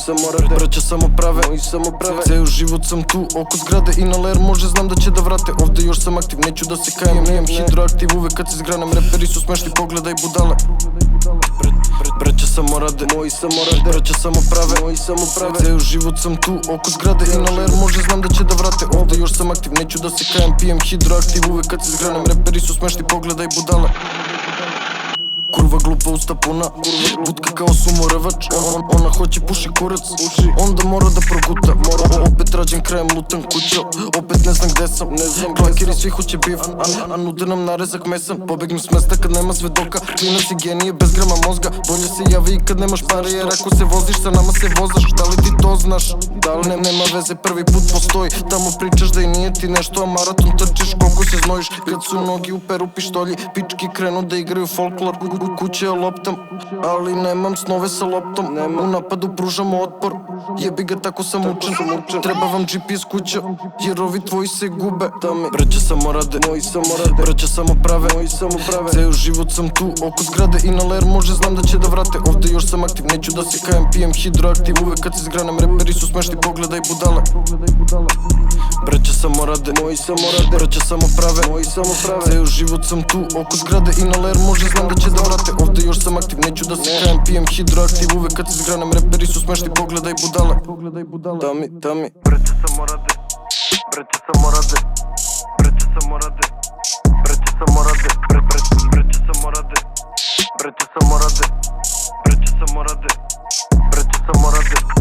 samo rade, braća samo prave, moji samo prave. Ceo život sam tu, oko zgrade i na ler može, znam da će da vrate. Ovde još sam aktiv, neću da se kajem, imam hidroaktiv uvek kad se zgranam. Reperi su smešni, pogledaj budale. Braća samo rade, moji samo rade, braća samo prave, moji samo prave. Ceo život sam tu, oko zgrade i na ler može, znam da će da vrate. Ovde još sam aktiv, neću da se kajem, pijem hidroaktiv uvek kad se zgranam. Reperi su smešni, pogledaj budale. Kurva glupa, usta puna, budka kao sumorevač. Ona hoće puši kurac, onda mora da proguta. Opet rađen krajem, lutam kućo, opet ne znam gde sam. Klakeri svi hoće bif, a nude nam narezak mesan. Pobegnem s mesta kad nema svedoka, klinac i genije bez grama mozga. Bolje se javi i kad nemaš pare, jer ako se voziš sa nama se vozaš. Da li ti to znaš? Da li nema veze, prvi put postoji. Tamo pričaš da i nije ti nešto, a maraton trčiš koliko se znojiš. Kad su nogi uperu pištolji, pički krenu da igraju folklor. Kuće loptam, ali nemam snove sa loptom. U napadu pružamo otpor, jebi ga tako sam učen. Treba vam GPS kuća, jer ovi tvoji se gube. Braća samo rade, moji samo rade, braća samo prave, moji samo prave. Ceo život sam tu, oko zgrade i na ler može, znam da će da vrate. Ovde još sam aktiv, neću da se kajem, pijem hidroaktiv uvek kad se zgranam. Reperi su smešni, pogledaj budale. Braća samo rade, moji samo rade, braća samo prave, moji samo prave. Ceo život sam tu, oko zgrade i na ler može, znam da će da vrate. Ovde još sam aktiv, neću da se kajem, pijem hidroaktiv uvek kad se zgranam. Reperi su smešni, pogledaj budale. Tami, braća samo rade, braća samo rade, braća samo rade, braća samo rade, braća samo rade, braća samo rade, braća samo rade, braća samo rade.